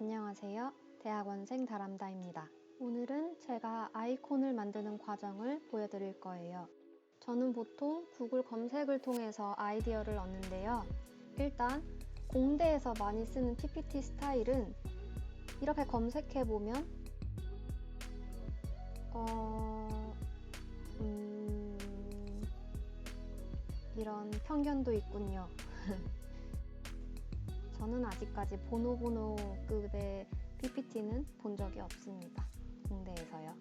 안녕하세요. 대학원생 다람다입니다. 오늘은 제가 아이콘을 만드는 과정을 보여드릴 거예요. 저는 보통 구글 검색을 통해서 아이디어를 얻는데요. 일단 공대에서 많이 쓰는 PPT 스타일은 이렇게 검색해보면 이런 편견도 있군요. 저는 아직까지 보노보노급의 PPT는 본 적이 없습니다. 공대에서요.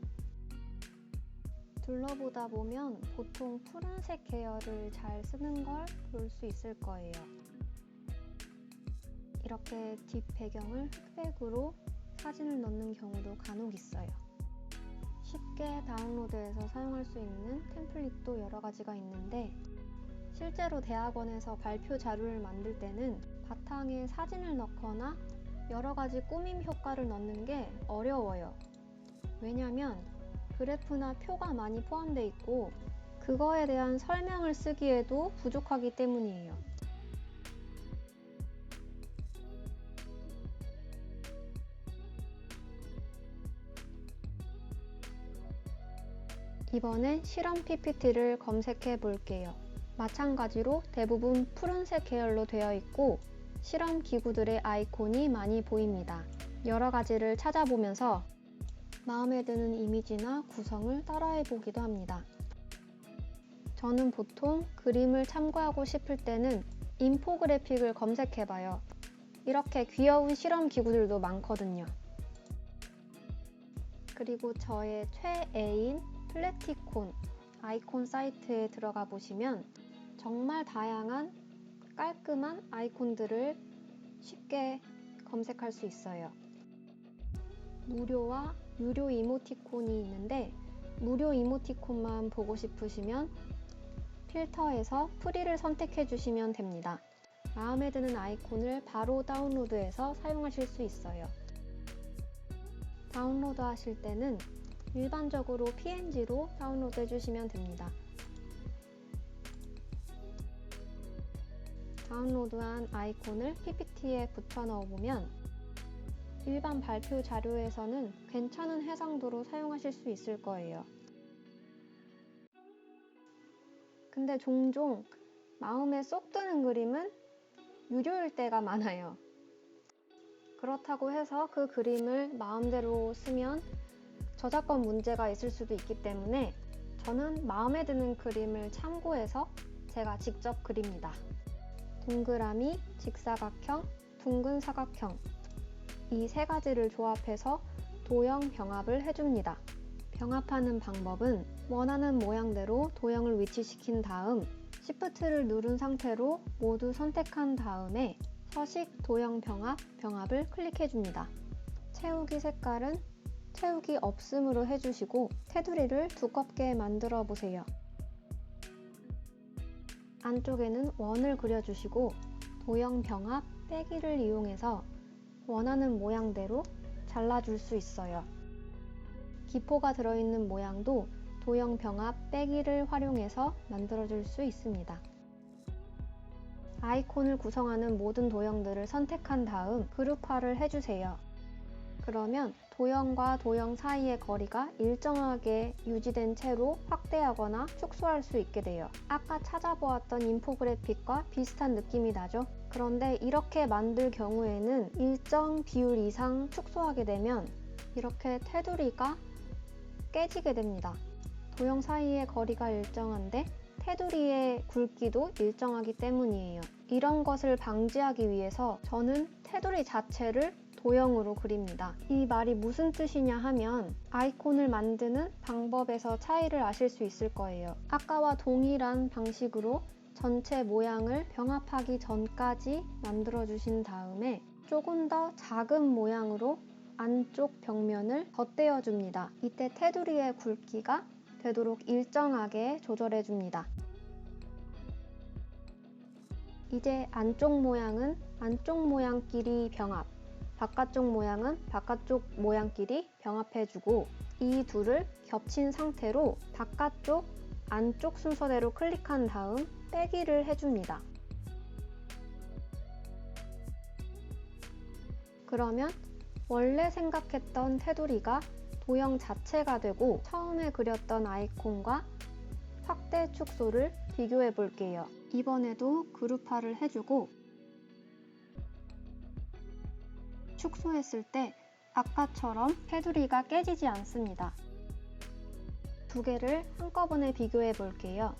둘러보다 보면 보통 푸른색 계열을 잘 쓰는 걸 볼 수 있을 거예요. 이렇게 뒷 배경을 흑백으로 사진을 넣는 경우도 간혹 있어요. 쉽게 다운로드해서 사용할 수 있는 템플릿도 여러 가지가 있는데 실제로 대학원에서 발표 자료를 만들 때는 바탕에 사진을 넣거나 여러 가지 꾸밈 효과를 넣는 게 어려워요. 왜냐면 그래프나 표가 많이 포함되어 있고 그거에 대한 설명을 쓰기에도 부족하기 때문이에요. 이번엔 실험 PPT를 검색해 볼게요. 마찬가지로 대부분 푸른색 계열로 되어 있고 실험 기구들의 아이콘이 많이 보입니다. 여러 가지를 찾아보면서 마음에 드는 이미지나 구성을 따라해 보기도 합니다. 저는 보통 그림을 참고하고 싶을 때는 인포그래픽을 검색해 봐요. 이렇게 귀여운 실험 기구들도 많거든요. 그리고 저의 최애인 플래티콘 아이콘 사이트에 들어가 보시면 정말 다양한 깔끔한 아이콘들을 쉽게 검색할 수 있어요. 무료와 유료 이모티콘이 있는데 무료 이모티콘만 보고 싶으시면 필터에서 프리를 선택해 주시면 됩니다. 마음에 드는 아이콘을 바로 다운로드해서 사용하실 수 있어요. 다운로드 하실 때는 일반적으로 PNG로 다운로드 해주시면 됩니다. 다운로드한 아이콘을 PPT에 붙여 넣어보면 일반 발표 자료에서는 괜찮은 해상도로 사용하실 수 있을 거예요. 근데 종종 마음에 쏙 드는 그림은 유료일 때가 많아요. 그렇다고 해서 그 그림을 마음대로 쓰면 저작권 문제가 있을 수도 있기 때문에 저는 마음에 드는 그림을 참고해서 제가 직접 그립니다. 동그라미, 직사각형, 둥근 사각형 이 세 가지를 조합해서 도형 병합을 해줍니다. 병합하는 방법은 원하는 모양대로 도형을 위치시킨 다음 Shift를 누른 상태로 모두 선택한 다음에 서식 도형 병합을 클릭해줍니다. 채우기 색깔은 채우기 없음으로 해주시고 테두리를 두껍게 만들어 보세요. 안쪽에는 원을 그려주시고 도형 병합 빼기를 이용해서 원하는 모양대로 잘라줄 수 있어요. 기포가 들어있는 모양도 도형 병합 빼기를 활용해서 만들어줄 수 있습니다. 아이콘을 구성하는 모든 도형들을 선택한 다음 그룹화를 해주세요. 그러면 도형과 도형 사이의 거리가 일정하게 유지된 채로 확대하거나 축소할 수 있게 돼요. 아까 찾아보았던 인포그래픽과 비슷한 느낌이 나죠? 그런데 이렇게 만들 경우에는 일정 비율 이상 축소하게 되면 이렇게 테두리가 깨지게 됩니다. 도형 사이의 거리가 일정한데 테두리의 굵기도 일정하기 때문이에요. 이런 것을 방지하기 위해서 저는 테두리 자체를 도형으로 그립니다. 이 말이 무슨 뜻이냐 하면 아이콘을 만드는 방법에서 차이를 아실 수 있을 거예요. 아까와 동일한 방식으로 전체 모양을 병합하기 전까지 만들어 주신 다음에 조금 더 작은 모양으로 안쪽 벽면을 덧대어 줍니다. 이때 테두리의 굵기가 되도록 일정하게 조절해 줍니다. 이제 안쪽 모양은 안쪽 모양끼리 병합, 바깥쪽 모양은 바깥쪽 모양끼리 병합해주고 이 둘을 겹친 상태로 바깥쪽, 안쪽 순서대로 클릭한 다음 빼기를 해줍니다. 그러면 원래 생각했던 테두리가 도형 자체가 되고 처음에 그렸던 아이콘과 확대 축소를 비교해 볼게요. 이번에도 그룹화를 해주고 축소했을 때 아까처럼 테두리가 깨지지 않습니다. 두 개를 한꺼번에 비교해 볼게요.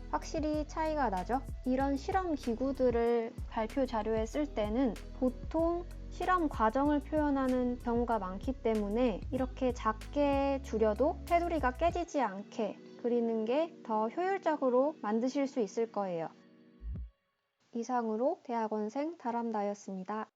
확실히 차이가 나죠? 이런 실험 기구들을 발표 자료에 쓸 때는 보통 실험 과정을 표현하는 경우가 많기 때문에 이렇게 작게 줄여도 테두리가 깨지지 않게 그리는 게 더 효율적으로 만드실 수 있을 거예요. 이상으로 대학원생 다람다였습니다.